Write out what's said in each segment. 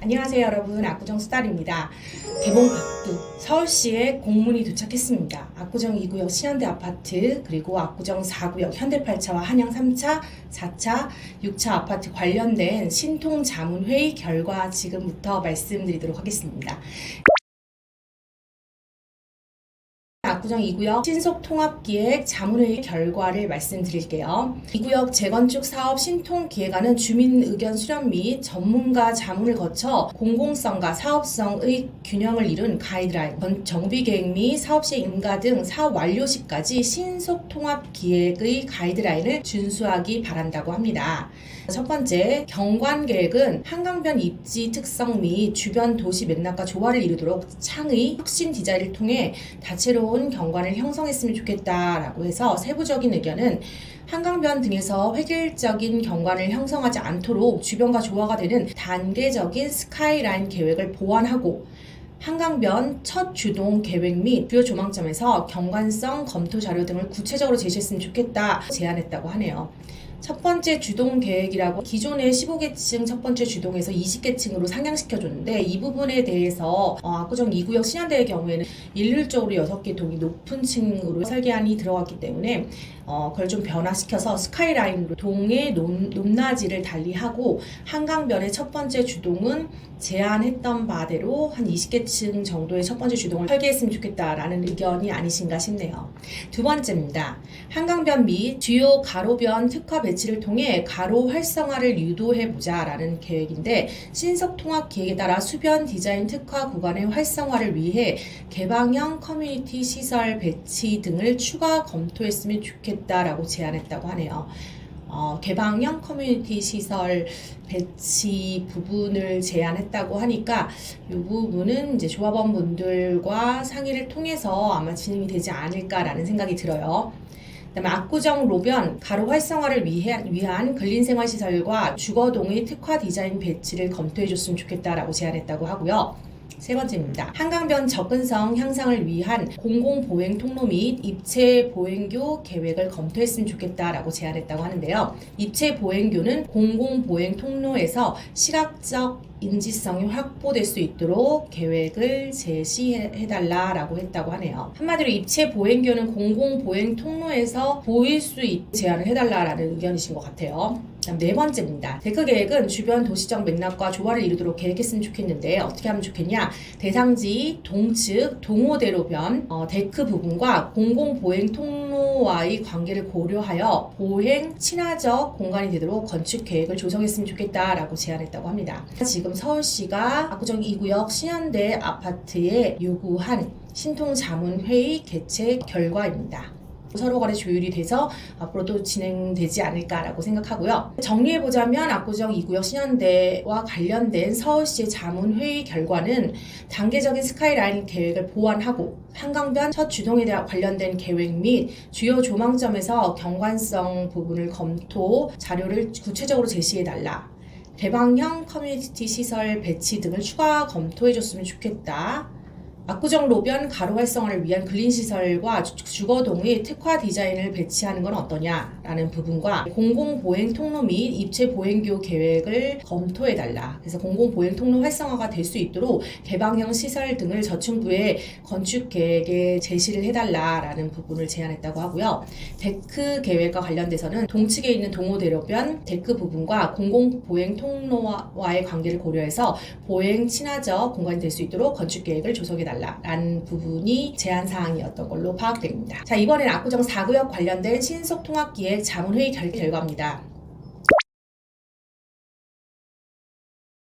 안녕하세요 여러분, 압구정 수달입니다. 개봉 박두, 서울시에 공문이 도착했습니다. 압구정 2구역 신현대 아파트, 그리고 압구정 4구역 현대 8차와 한양 3차, 4차, 6차 아파트 관련된 신통 자문회의 결과 지금부터 말씀드리도록 하겠습니다. 압구정 2구역 신속통합기획 자문회의 결과를 말씀드릴게요. 2구역 재건축 사업 신통기획안은 주민 의견 수렴 및 전문가 자문을 거쳐 공공성과 사업성의 균형을 이룬 가이드라인, 정비계획 및 사업시행 인가 등 사업 완료 시까지 신속통합기획의 가이드라인을 준수하기 바란다고 합니다. 첫 번째, 경관계획은 한강변 입지 특성 및 주변 도시 맥락과 조화를 이루도록 창의 혁신 디자인을 통해 다채로운 경관을 형성했으면 좋겠다라고 해서 세부적인 의견은 한강변 등에서 획일적인 경관을 형성하지 않도록 주변과 조화가 되는 단계적인 스카이라인 계획을 보완하고 한강변 첫 주동 계획 및 주요 조망점에서 경관성 검토 자료 등을 구체적으로 제시했으면 좋겠다 제안했다고 하네요. 첫 번째 주동 계획이라고 기존의 15계층 첫 번째 주동에서 20계층으로 상향시켜줬는데 이 부분에 대해서 압구정 2구역 신현대의 경우에는 일률적으로 6개 동이 높은 층으로 설계안이 들어갔기 때문에 그걸 좀 변화시켜서 스카이라인으로 동의 높낮이를 달리하고 한강변의 첫 번째 주동은 제안했던 바대로 한 20계층 정도의 첫 번째 주동을 설계했으면 좋겠다라는 의견이 아니신가 싶네요. 두 번째입니다. 한강변 및 주요 가로변 특화 배치를 통해 가로 활성화를 유도해보자라는 계획인데 신속통합기획에 따라 수변 디자인 특화 구간의 활성화를 위해 개방형 커뮤니티 시설 배치 등을 추가 검토했으면 좋겠다라고 제안했다고 하네요. 개방형 커뮤니티 시설 배치 부분을 제안했다고 하니까 이 부분은 이제 조합원분들과 상의를 통해서 아마 진행이 되지 않을까라는 생각이 들어요. 그다음에 압구정 로변 가로 활성화를 위한 근린생활시설과 주거동의 특화 디자인 배치를 검토해줬으면 좋겠다라고 제안했다고 하고요. 세 번째입니다. 한강변 접근성 향상을 위한 공공보행 통로 및 입체 보행교 계획을 검토했으면 좋겠다라고 제안했다고 하는데요. 입체 보행교는 공공보행 통로에서 시각적 인지성이 확보될 수 있도록 계획을 제시해달라라고 했다고 하네요. 한마디로 입체 보행교는 공공보행 통로에서 보일 수 있게 제안을 해달라라는 의견이신 것 같아요. 다음 네 번째입니다. 데크 계획은 주변 도시적 맥락과 조화를 이루도록 계획했으면 좋겠는데 어떻게 하면 좋겠냐? 대상지 동측 동호대로변 데크 부분과 공공보행 통로와의 관계를 고려하여 보행 친화적 공간이 되도록 건축 계획을 조성했으면 좋겠다라고 제안했다고 합니다. 지금 서울시가 압구정 2구역 신현대 아파트에 요구한 신통자문회의 개최 결과입니다. 서로 간에 조율이 돼서 앞으로도 진행되지 않을까라고 생각하고요. 정리해보자면 압구정 2구역 신현대와 관련된 서울시의 자문회의 결과는 단계적인 스카이라인 계획을 보완하고 한강변 첫 주동에 대한 관련된 계획 및 주요 조망점에서 경관성 부분을 검토 자료를 구체적으로 제시해달라. 개방형 커뮤니티 시설 배치 등을 추가 검토해줬으면 좋겠다. 압구정 로변 가로 활성화를 위한 근린시설과 주거동의 특화 디자인을 배치하는 건 어떠냐라는 부분과 공공보행 통로 및 입체 보행교 계획을 검토해달라. 그래서 공공보행 통로 활성화가 될 수 있도록 개방형 시설 등을 저층부에 건축 계획에 제시를 해달라라는 부분을 제안했다고 하고요. 데크 계획과 관련돼서는 동측에 있는 동호대로변 데크 부분과 공공보행 통로와의 관계를 고려해서 보행 친화적 공간이 될 수 있도록 건축 계획을 조성해달라. 라는 부분이 제안사항이었던 걸로 파악됩니다. 자, 이번엔 압구정 4구역 관련된 신속통합기획 자문회의 결과입니다.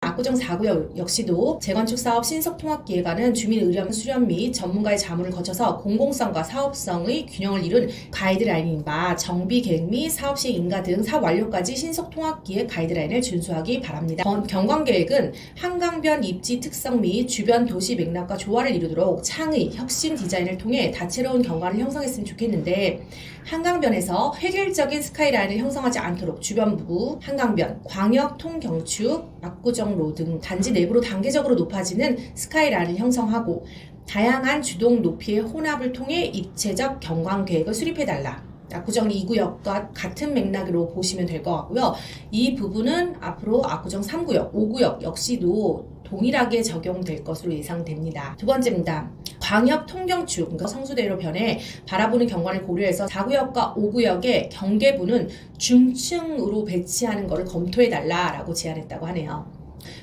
압구정 4구역 역시도 재건축 사업 신속통합기획안은 주민 의견 수렴 및 전문가의 자문을 거쳐서 공공성과 사업성의 균형을 이룬 가이드라인인 바 정비계획 및 사업시행 인가 등 사업 완료까지 신속통합기획 가이드라인을 준수하기 바랍니다. 경관계획은 한강변 입지 특성 및 주변 도시 맥락과 조화를 이루도록 창의, 혁신 디자인을 통해 다채로운 경관을 형성했으면 좋겠는데 한강변에서 획일적인 스카이라인을 형성하지 않도록 주변부, 한강변, 광역 통경축, 압구정로 등 단지 내부로 단계적으로 높아지는 스카이라인을 형성하고 다양한 주동 높이의 혼합을 통해 입체적 경관 계획을 수립해달라. 압구정 2구역과 같은 맥락으로 보시면 될 것 같고요. 이 부분은 앞으로 압구정 3구역, 5구역 역시도 동일하게 적용될 것으로 예상됩니다. 두 번째입니다. 광역 통경축, 그러니까 성수대로 변해 바라보는 경관을 고려해서 4구역과 5구역의 경계부는 중층으로 배치하는 것을 검토해달라라고 제안했다고 하네요.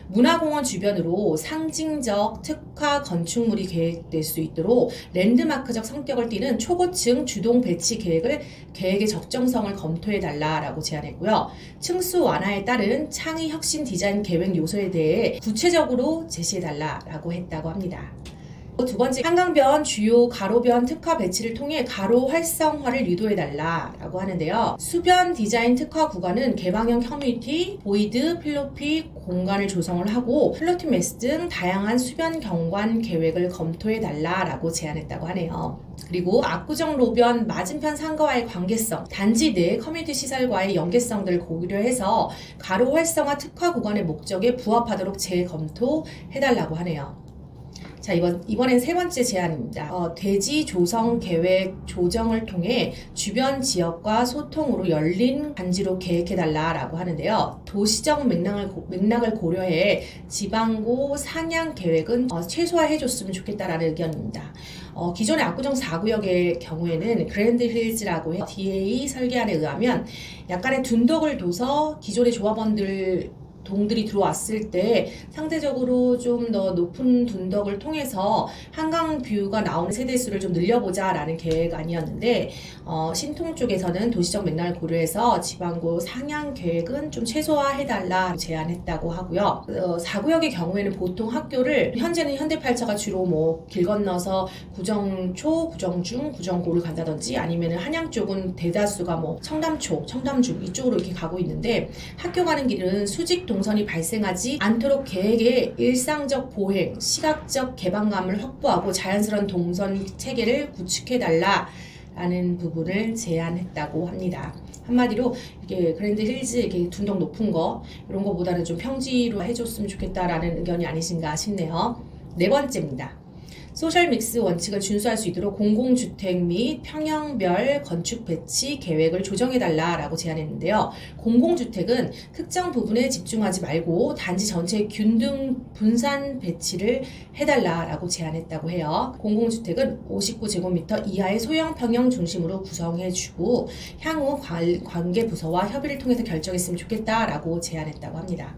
문화공원 주변으로 상징적 특화 건축물이 계획될 수 있도록 랜드마크적 성격을 띠는 초고층 주동 배치 계획의 적정성을 검토해달라라고 제안했고요. 층수 완화에 따른 창의 혁신 디자인 계획 요소에 대해 구체적으로 제시해달라라고 했다고 합니다. 두 번째, 한강변 주요 가로변 특화 배치를 통해 가로 활성화를 유도해달라라고 하는데요. 수변 디자인 특화 구간은 개방형 커뮤니티, 보이드, 필로피 공간을 조성을 하고 플로팅 메스 등 다양한 수변 경관 계획을 검토해달라라고 제안했다고 하네요. 그리고 압구정 로변 맞은편 상가와의 관계성, 단지 내 커뮤니티 시설과의 연계성들을 고려해서 가로 활성화 특화 구간의 목적에 부합하도록 재검토해달라고 하네요. 자, 이번엔 세 번째 제안입니다. 대지 조성 계획 조정을 통해 주변 지역과 소통으로 열린 간지로 계획해달라라고 하는데요. 도시적 맥락을 고려해 지방고 상향 계획은 최소화해줬으면 좋겠다라는 의견입니다. 기존의 압구정 4구역의 경우에는 그랜드 힐즈라고 해 DA 설계안에 의하면 약간의 둔덕을 둬서 기존의 동들이 들어왔을 때 상대적으로 좀 더 높은 둔덕을 통해서 한강 뷰가 나오는 세대수를 좀 늘려보자라는 계획안이었는데 신통 쪽에서는 도시적 맥락을 고려해서 지방고 상향 계획은 좀 최소화해달라 제안했다고 하고요. 4구역의 경우에는 보통 학교를 현재는 현대팔처가 주로 길 건너서 구정초, 구정중, 구정고를 간다든지 아니면 한양 쪽은 대다수가 청담초, 청담중 이쪽으로 이렇게 가고 있는데 학교 가는 길은 수직 동선이 발생하지 않도록 계획의 일상적 보행, 시각적 개방감을 확보하고 자연스러운 동선 체계를 구축해달라라는 부분을 제안했다고 합니다. 한마디로 이게 그랜드 힐즈 이렇게 둔덕 높은 거 이런 거보다는 좀 평지로 해줬으면 좋겠다라는 의견이 아니신가 싶네요. 네 번째입니다. 소셜 믹스 원칙을 준수할 수 있도록 공공주택 및 평형별 건축 배치 계획을 조정해달라라고 제안했는데요. 공공주택은 특정 부분에 집중하지 말고 단지 전체의 균등 분산 배치를 해달라라고 제안했다고 해요. 공공주택은 59제곱미터 이하의 소형 평형 중심으로 구성해주고 향후 관계부서와 협의를 통해서 결정했으면 좋겠다라고 제안했다고 합니다.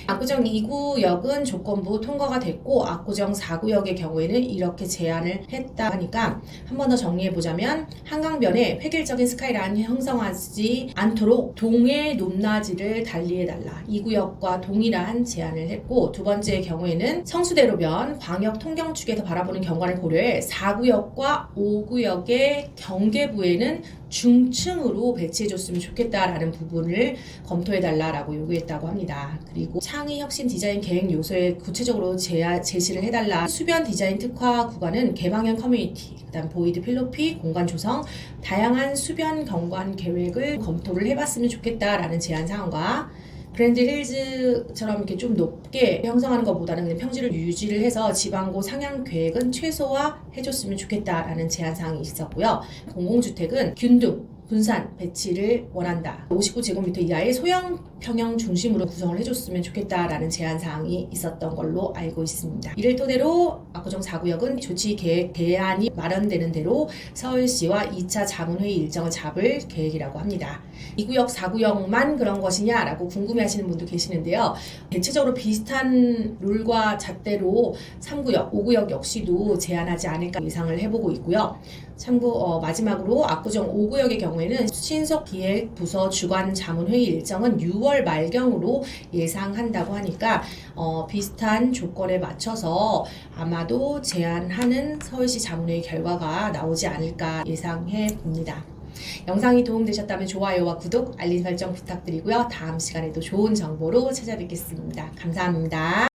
압구정 2구역은 조건부 통과가 됐고 압구정 4구역의 경우에는 이렇게 제안을 했다 하니까 한 번 더 정리해보자면 한강변에 획일적인 스카이라인이 형성하지 않도록 동해 높낮이를 달리해달라. 2구역과 동일한 제안을 했고 두 번째의 경우에는 성수대로변 광역 통경축에서 바라보는 경관을 고려해 4구역과 5구역의 경계부에는 중층으로 배치해줬으면 좋겠다라는 부분을 검토해달라라고 요구했다고 합니다. 그리고 창의 혁신 디자인 계획 요소에 구체적으로 제시를 해달라. 수변 디자인 특화 구간은 개방형 커뮤니티, 그다음 보이드 필로피 공간 조성, 다양한 수변 경관 계획을 검토를 해봤으면 좋겠다라는 제안 사항과 그랜드 힐즈처럼 이렇게 좀 높게 형성하는 것보다는 그냥 평지를 유지를 해서 지방고 상향 계획은 최소화해줬으면 좋겠다라는 제안 사항이 있었고요. 공공주택은 균등 분산 배치를 원한다. 59제곱미터 이하의 소형 평형 중심으로 구성을 해줬으면 좋겠다라는 제안 사항이 있었던 걸로 알고 있습니다. 이를 토대로 압구정 4구역은 조치 계획 대안이 마련되는 대로 서울시와 2차 자문회의 일정을 잡을 계획이라고 합니다. 2구역, 4구역만 그런 것이냐라고 궁금해하시는 분도 계시는데요. 대체적으로 비슷한 룰과 잣대로 3구역, 5구역 역시도 제안하지 않을까 예상을 해보고 있고요. 참고 마지막으로 압구정 5구역의 경우에는 신속기획부서 주관 자문회의 일정은 6월 말경으로 예상한다고 하니까 비슷한 조건에 맞춰서 아마도 제안하는 서울시 자문회의 결과가 나오지 않을까 예상해 봅니다. 영상이 도움되셨다면 좋아요와 구독, 알림 설정 부탁드리고요. 다음 시간에도 좋은 정보로 찾아뵙겠습니다. 감사합니다.